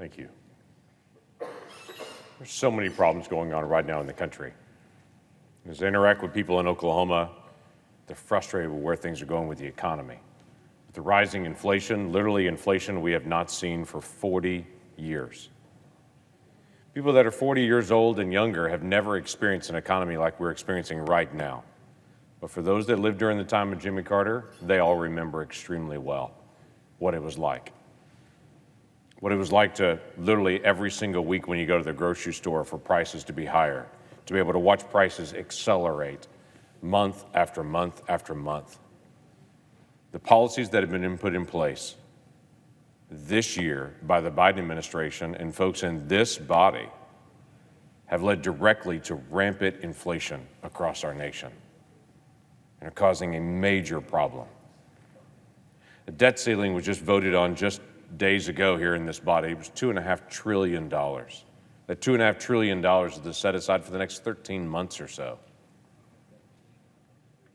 Thank you. There's so many problems going on right now in the country. As I interact with people in Oklahoma, they're frustrated with where things are going with the economy. With the rising inflation, literally inflation we have not seen for 40 years. People that are 40 years old and younger have never experienced an economy like we're experiencing right now. But for those that lived during the time of Jimmy Carter, they all remember extremely well what it was like. What it was like to literally every single week when you go to the grocery store for prices to be higher, to be able to watch prices accelerate month after month after month. The policies that have been put in place this year by the Biden administration and folks in this body have led directly to rampant inflation across our nation and are causing a major problem. The debt ceiling was just voted on just days ago here in this body. It was $2.5 trillion. That $2.5 trillion is set aside for the next 13 months or so.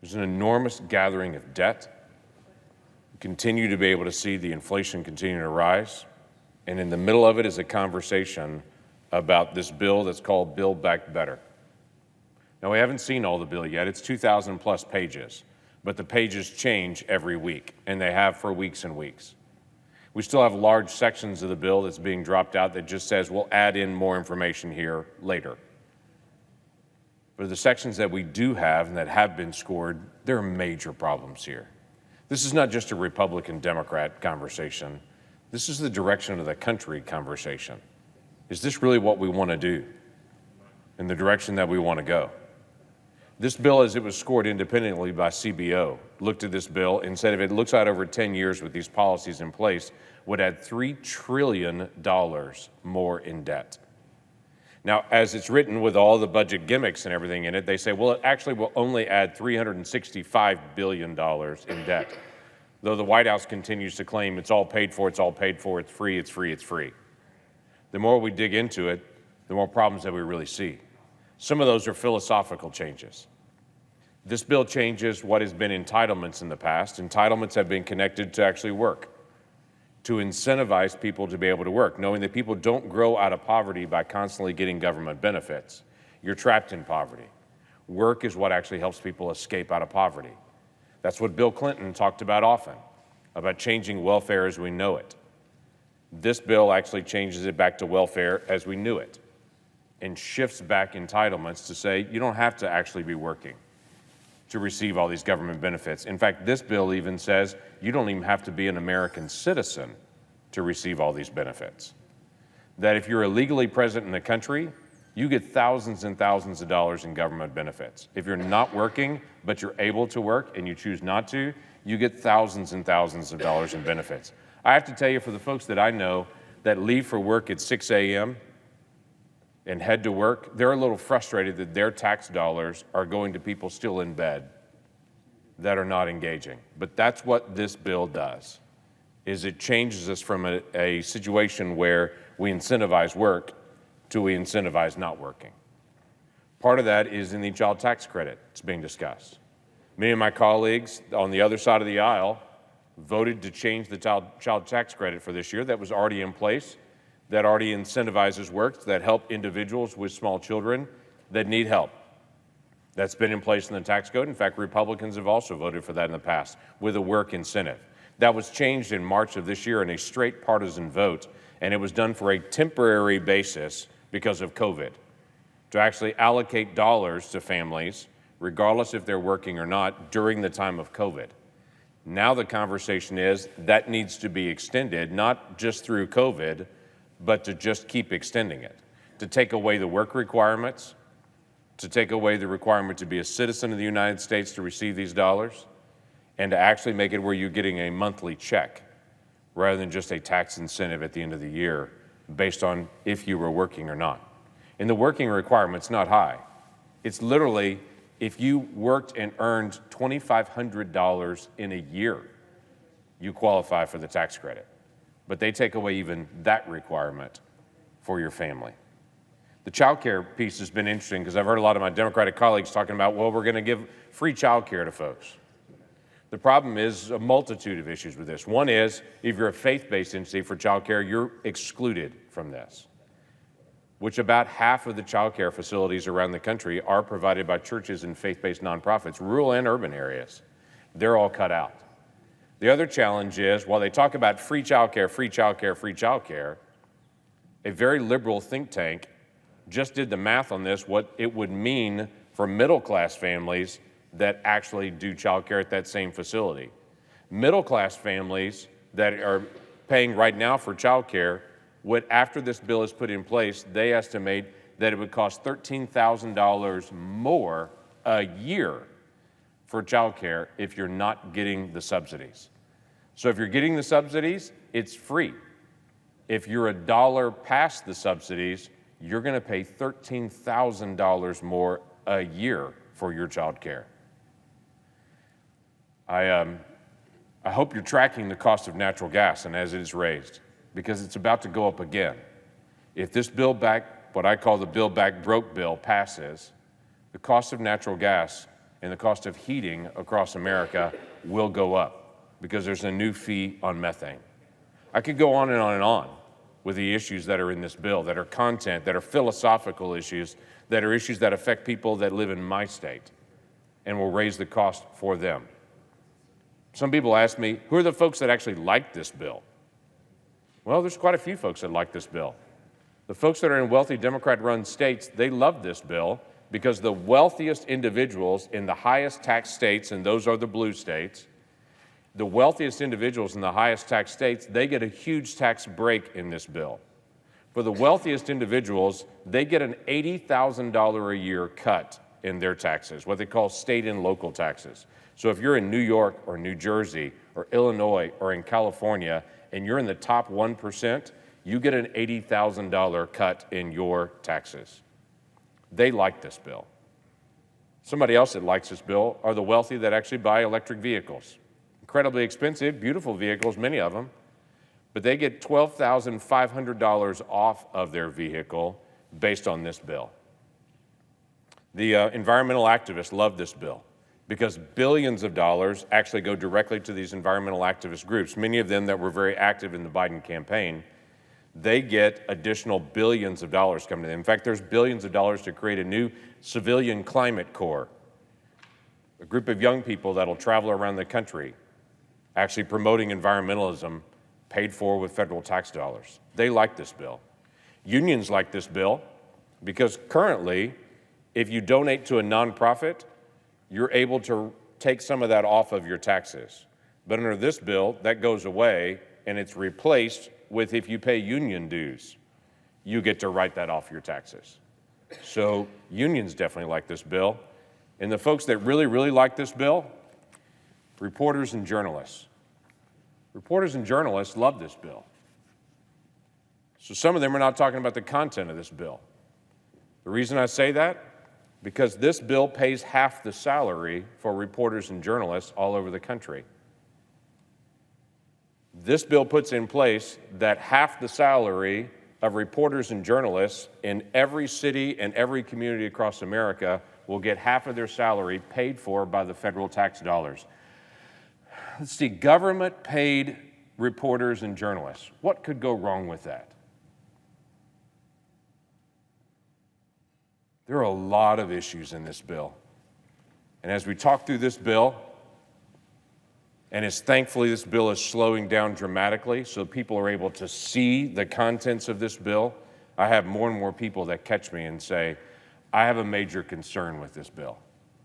There's an enormous gathering of debt. We continue to be able to see the inflation continue to rise. And in the middle of it is a conversation about this bill that's called Build Back Better. Now, we haven't seen all the bill yet. It's 2,000 plus pages, but the pages change every week, and they have for weeks and weeks. We still have large sections of the bill that's being dropped out that just says we'll add in more information here later. But the sections that we do have and that have been scored, there are major problems here. This is not just a Republican-Democrat conversation. This is the direction of the country conversation. Is this really what we want to do in the direction that we want to go? This bill, as it was scored independently by CBO, looked at this bill and said if it looks out over 10 years with these policies in place, would add $3 trillion more in debt. Now, as it's written with all the budget gimmicks and everything in it, they say, well, it actually will only add $365 billion in debt. Though the White House continues to claim it's all paid for, it's all paid for, it's free, it's free, it's free. The more we dig into it, the more problems that we really see. Some of those are philosophical changes. This bill changes what has been entitlements in the past. Entitlements have been connected to actually work, to incentivize people to be able to work, knowing that people don't grow out of poverty by constantly getting government benefits. You're trapped in poverty. Work is what actually helps people escape out of poverty. That's what Bill Clinton talked about often, about changing welfare as we know it. This bill actually changes it back to welfare as we knew it and shifts back entitlements to say you don't have to actually be working to receive all these government benefits. In fact, this bill even says you don't even have to be an American citizen to receive all these benefits. That if you're illegally present in the country, you get thousands and thousands of dollars in government benefits. If you're not working, but you're able to work and you choose not to, you get thousands and thousands of dollars in benefits. I have to tell you, for the folks that I know that leave for work at 6 a.m. and head to work, they're a little frustrated that their tax dollars are going to people still in bed that are not engaging. But that's what this bill does, is it changes us from a situation where we incentivize work to we incentivize not working. Part of that is in the child tax credit that's being discussed. Many of my colleagues on the other side of the aisle voted to change the child tax credit for this year that was already in place, that already incentivizes work, that help individuals with small children that need help. That's been in place in the tax code. In fact, Republicans have also voted for that in the past with a work incentive. That was changed in March of this year in a straight partisan vote, and it was done for a temporary basis because of COVID, to actually allocate dollars to families, regardless if they're working or not, during the time of COVID. Now the conversation is that needs to be extended, not just through COVID, but to just keep extending it, to take away the work requirements, to take away the requirement to be a citizen of the United States to receive these dollars, and to actually make it where you're getting a monthly check rather than just a tax incentive at the end of the year based on if you were working or not. And the working requirement's not high. It's literally if you worked and earned $2,500 in a year, you qualify for the tax credit. But they take away even that requirement for your family. The childcare piece has been interesting because I've heard a lot of my Democratic colleagues talking about, well, we're going to give free childcare to folks. The problem is a multitude of issues with this. One is, if you're a faith-based entity for childcare, you're excluded from this, which about half of the childcare facilities around the country are provided by churches and faith-based nonprofits, rural and urban areas. They're all cut out. The other challenge is, while they talk about free childcare, free childcare, free childcare, a very liberal think tank just did the math on this, what it would mean for middle-class families that actually do childcare at that same facility. Middle-class families that are paying right now for childcare would, after this bill is put in place, they estimate that it would cost $13,000 more a year for childcare if you're not getting the subsidies. So if you're getting the subsidies, it's free. If you're $1 past the subsidies, you're going to pay $13,000 more a year for your childcare. I hope you're tracking the cost of natural gas and as it is raised, because it's about to go up again. If this bill back, what I call the Build Back Broke bill, passes, the cost of natural gas and the cost of heating across America will go up because there's a new fee on methane. I could go on and on and on with the issues that are in this bill, that are content, that are philosophical issues, that are issues that affect people that live in my state and will raise the cost for them. Some people ask me, who are the folks that actually like this bill? Well, there's quite a few folks that like this bill. The folks that are in wealthy Democrat-run states, they love this bill because the wealthiest individuals in the highest tax states, and those are the blue states, the wealthiest individuals in the highest tax states, they get a huge tax break in this bill. For the wealthiest individuals, they get an $80,000 a year cut in their taxes, what they call state and local taxes. So if you're in New York or New Jersey or Illinois or in California and you're in the top 1%, you get an $80,000 cut in your taxes. They like this bill. Somebody else that likes this bill are the wealthy that actually buy electric vehicles. Incredibly expensive, beautiful vehicles, many of them, but they get $12,500 off of their vehicle based on this bill. The environmental activists love this bill because billions of dollars actually go directly to these environmental activist groups, many of them that were very active in the Biden campaign. They get additional billions of dollars coming to them. In fact, there's billions of dollars to create a new civilian climate corps, a group of young people that'll travel around the country actually promoting environmentalism paid for with federal tax dollars. They like this bill. Unions like this bill because currently, if you donate to a nonprofit, you're able to take some of that off of your taxes. But under this bill, that goes away and it's replaced with if you pay union dues, you get to write that off your taxes. So unions definitely like this bill. And the folks that really, really like this bill, reporters and journalists. Reporters and journalists love this bill. So some of them are not talking about the content of this bill. The reason I say that, because this bill pays half the salary for reporters and journalists all over the country. This bill puts in place that half the salary of reporters and journalists in every city and every community across America will get half of their salary paid for by the federal tax dollars. Let's see, government-paid reporters and journalists. What could go wrong with that? There are a lot of issues in this bill. And as we talk through this bill, and as thankfully this bill is slowing down dramatically so people are able to see the contents of this bill, I have more and more people that catch me and say, I have a major concern with this bill.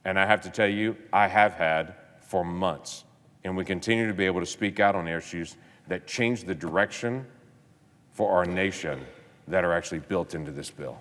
And I have to tell you, I have had for months. And we continue to be able to speak out on issues that change the direction for our nation that are actually built into this bill.